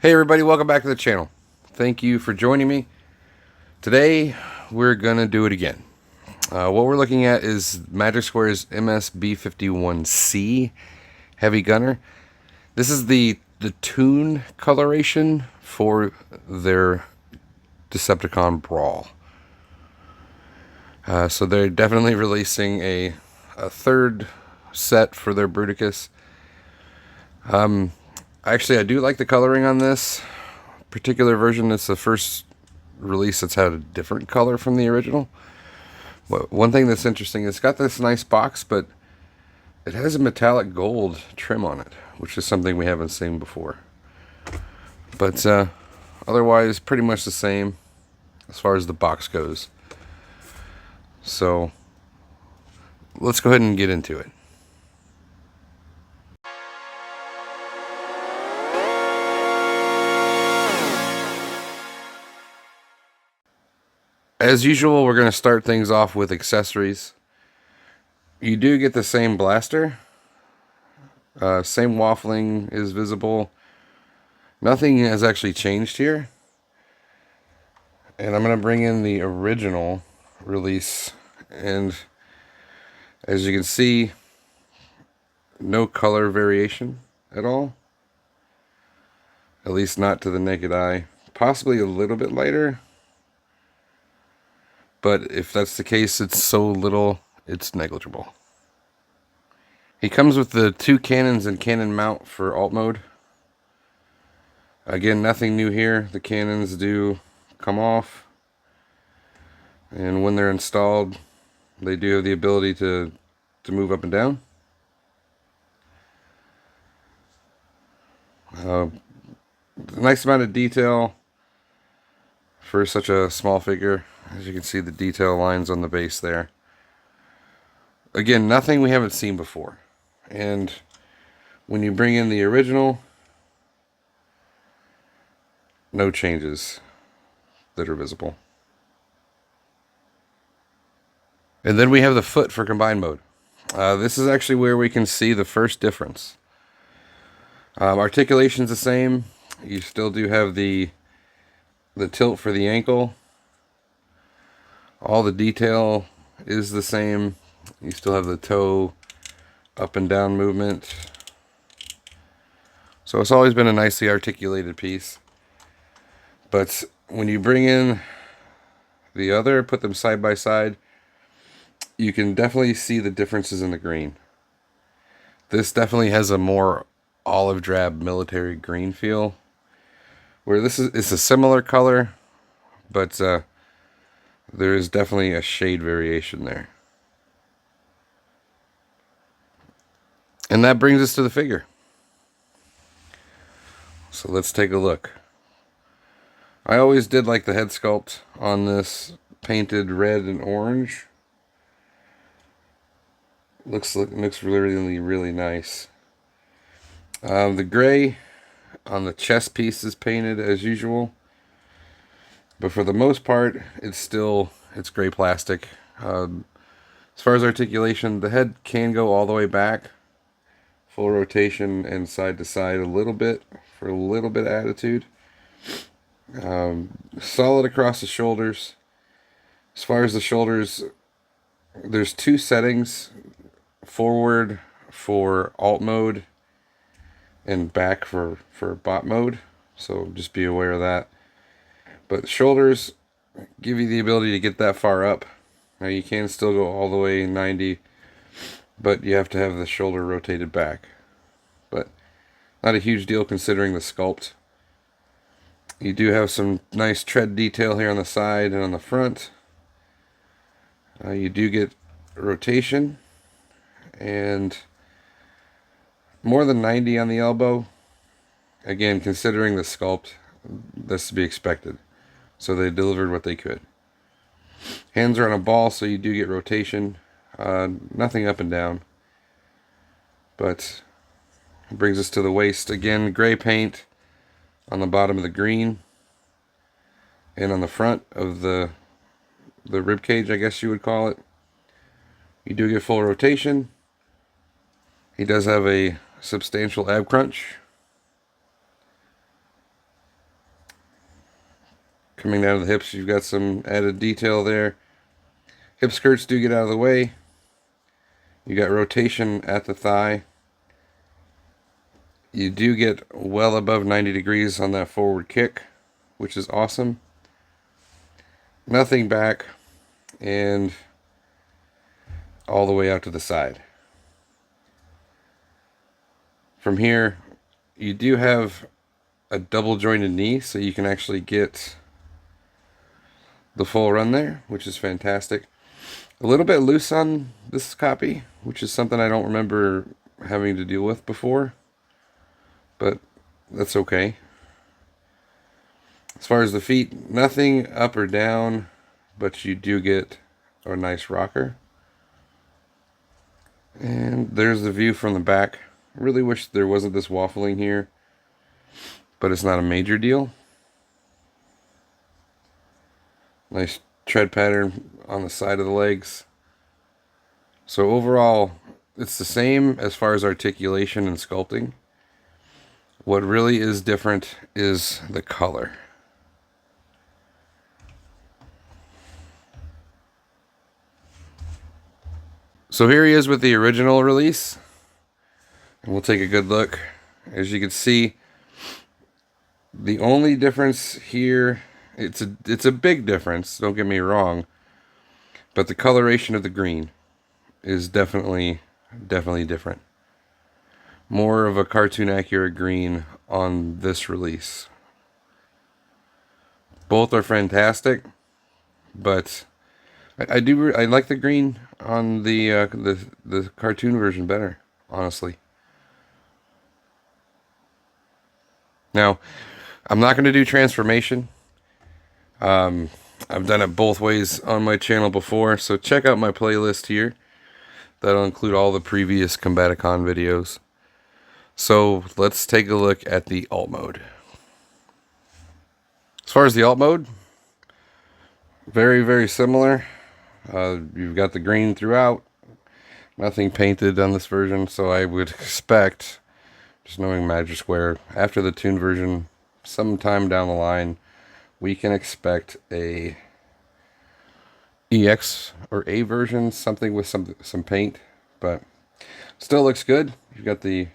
Hey everybody, welcome back to the channel. Thank you for joining me. Today we're gonna do it again. What we're looking at is Magic Square's MS-B51C Heavy Gunner. This is the Toon coloration for their Decepticon Brawl. So they're definitely releasing a third set for their Bruticus. Actually, I do like the coloring on this particular version. It's the first release that's had a different color from the original. But one thing that's interesting, it's got this nice box, but it has a metallic gold trim on it, which is something we haven't seen before. But otherwise, pretty much the same as far as the box goes. So let's go ahead and get into it. As usual, we're going to start things off with accessories. You do get the same blaster. Same waffling is visible. Nothing has actually changed here. And I'm going to bring in the original release. And as you can see, no color variation at all. At least not to the naked eye. Possibly a little bit lighter. But if that's the case, it's so little, it's negligible. He comes with the two cannons and cannon mount for alt mode. Again, nothing new here. The cannons do come off. And when they're installed, they do have the ability to move up and down. Nice amount of detail for such a small figure. As you can see, the detail lines on the base there. Again, nothing we haven't seen before. And when you bring in the original, no changes that are visible. And then we have the foot for combined mode. This is actually where we can see the first difference. Articulation's the same. You still do have the tilt for the ankle. All the detail is the same. You still have the toe up and down movement. So it's always been a nicely articulated piece. But when you bring in the other, put them side by side, you can definitely see the differences in the green. This definitely has a more olive drab military green feel. Where this is, it's a similar color, but there is definitely a shade variation there. And that brings us to the figure. So let's take a look. I always did like the head sculpt on this painted red and orange. Looks really, really nice. The gray on the chest piece is painted as usual. But for the most part, it's gray plastic. As far as articulation, the head can go all the way back. Full rotation and side to side a little bit for a little bit of attitude. Solid across the shoulders. As far as the shoulders, there's two settings. Forward for alt mode and back for bot mode. So just be aware of that. But the shoulders give you the ability to get that far up. Now you can still go all the way 90, but you have to have the shoulder rotated back. But not a huge deal considering the sculpt. You do have some nice tread detail here on the side and on the front. You do get rotation and more than 90 on the elbow. Again, considering the sculpt, that's to be expected. So they delivered what they could. Hands are on a ball, so you do get rotation. Nothing up and down. But it brings us to the waist. Again, gray paint on the bottom of the green. And on the front of the rib cage, I guess you would call it. You do get full rotation. He does have a substantial ab crunch. Coming down to the hips, you've got some added detail there. Hip skirts do get out of the way. You got rotation at the thigh. You do get well above 90 degrees on that forward kick, which is awesome. Nothing back, and all the way out to the side. From here, you do have a double jointed knee, so you can actually get the full run there, which is fantastic. A little bit loose on this copy, which is something I don't remember having to deal with before, but that's okay. As far as the feet, nothing up or down, but you do get a nice rocker. And there's the view from the back. Really wish there wasn't this waffling here, but it's not a major deal. Nice tread pattern on the side of the legs. So overall, it's the same as far as articulation and sculpting. What really is different is the color. So here he is with the original release, and we'll take a good look. As you can see, the only difference here, it's a big difference, don't get me wrong, but the coloration of the green is definitely different. More of a cartoon accurate green on this release. Both are fantastic, but I like the green on the cartoon version better, honestly. Now, I'm not going to do transformation. I've done it both ways on my channel before, so check out my playlist here. That'll include all the previous Combaticon videos. So let's take a look at the alt mode. As far as the alt mode, very similar. You've got the green throughout. Nothing painted on this version, so I would expect, just knowing Magic Square, after the Toon version, sometime down the line, we can expect a EX or A version, something with some paint, but still looks good. You've got the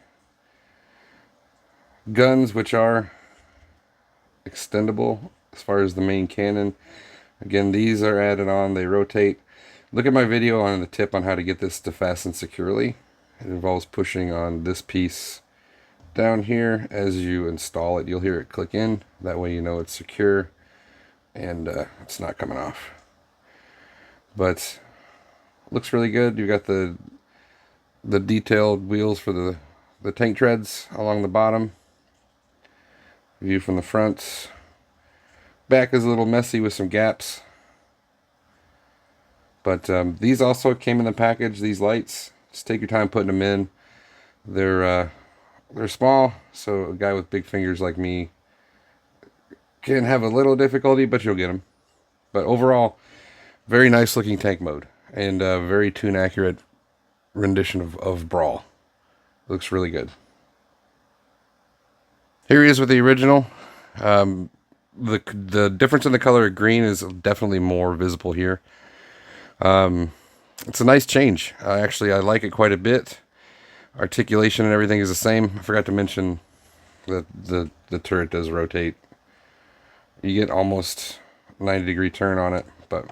guns, which are extendable as far as the main cannon. Again, these are added on, they rotate. Look at my video on the tip on how to get this to fasten securely. It involves pushing on this piece down here. As you install it, you'll hear it click in. That way you know it's secure and it's not coming off. But looks really good. You've got the detailed wheels for the tank treads along the bottom. View from the front. Back is a little messy with some gaps, but these also came in the package. These lights, just take your time putting them in. They're small, so a guy with big fingers like me can have a little difficulty, but you'll get them. But overall, very nice looking tank mode, and a very Toon accurate rendition of Brawl. Looks really good. Here he is with the original. The difference in the color of green is definitely more visible here. It's a nice change. Actually, I like it quite a bit. Articulation and everything is the same. I forgot to mention that the turret does rotate. You get almost 90-degree turn on it, but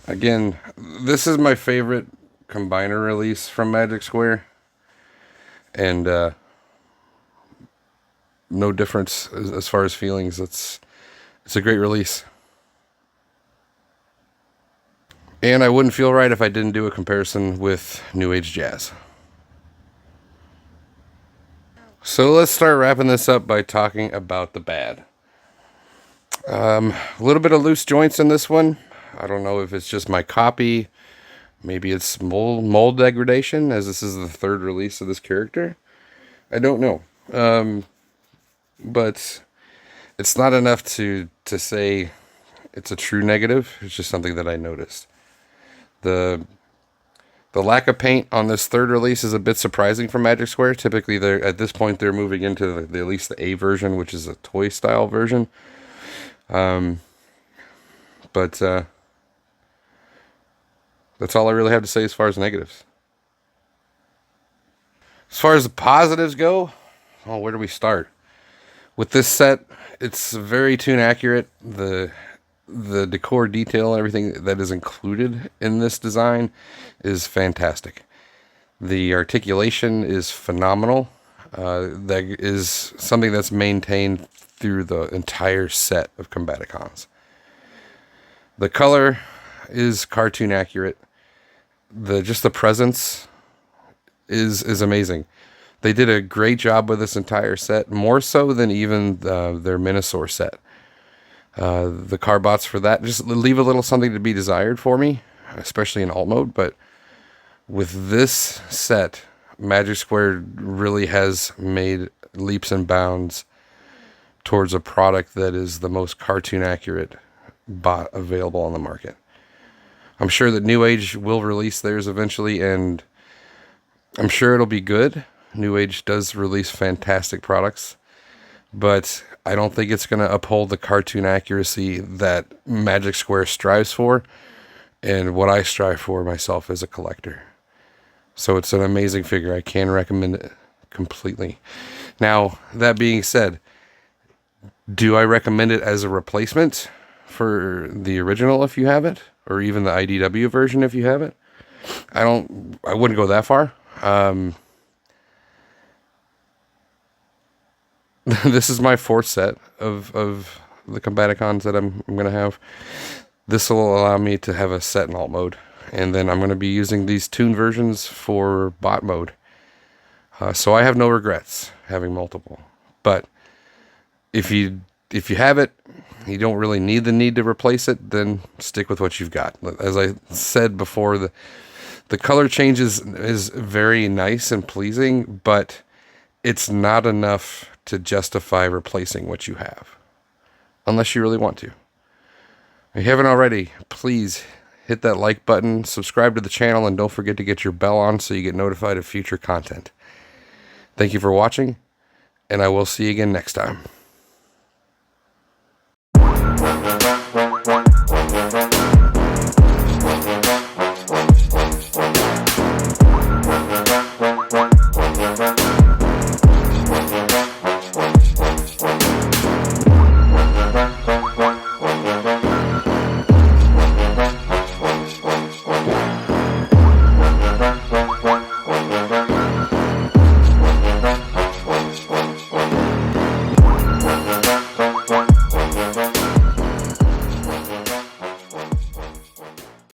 again, this is my favorite combiner release from Magic Square, and no difference as far as feelings. It's a great release. And I wouldn't feel right if I didn't do a comparison with New Age Jazz. So let's start wrapping this up by talking about the bad. A little bit of loose joints in this one. I don't know if it's just my copy. Maybe it's mold degradation, as this is the third release of this character. I don't know. But it's not enough to say it's a true negative. It's just something that I noticed. The lack of paint on this third release is a bit surprising for Magic Square. Typically, at this point, they're moving into at least the A version, which is a toy style version. But that's all I really have to say as far as negatives. As far as the positives go, oh, where do we start? With this set, it's very Toon accurate. The decor detail and everything that is included in this design is fantastic. The articulation is phenomenal. That is something that's maintained through the entire set of Combaticons. The color is cartoon accurate. Just the presence is amazing. They did a great job with this entire set, more so than even their Minosaur set. The Carbots for that just leave a little something to be desired for me, especially in alt mode. But with this set, Magic Square really has made leaps and bounds towards a product that is the most cartoon accurate bot available on the market. I'm sure that New Age will release theirs eventually, and I'm sure it'll be good. New Age does release fantastic products, but I don't think it's going to uphold the cartoon accuracy that Magic Square strives for and what I strive for myself as a collector. So it's an amazing figure. I can recommend it completely. Now, that being said, do I recommend it as a replacement for the original if you have it, or even the IDW version if you have it? I wouldn't go that far. This is my fourth set of the Combaticons that I'm going to have. This will allow me to have a set in alt mode, and then I'm going to be using these Toon versions for bot mode. So I have no regrets having multiple. But if you have it, you don't really need to replace it, then stick with what you've got. As I said before, the color change is very nice and pleasing, but it's not enough to justify replacing what you have, unless you really want to. If you haven't already, please hit that like button, subscribe to the channel, and don't forget to get your bell on so you get notified of future content. Thank you for watching, and I will see you again next time.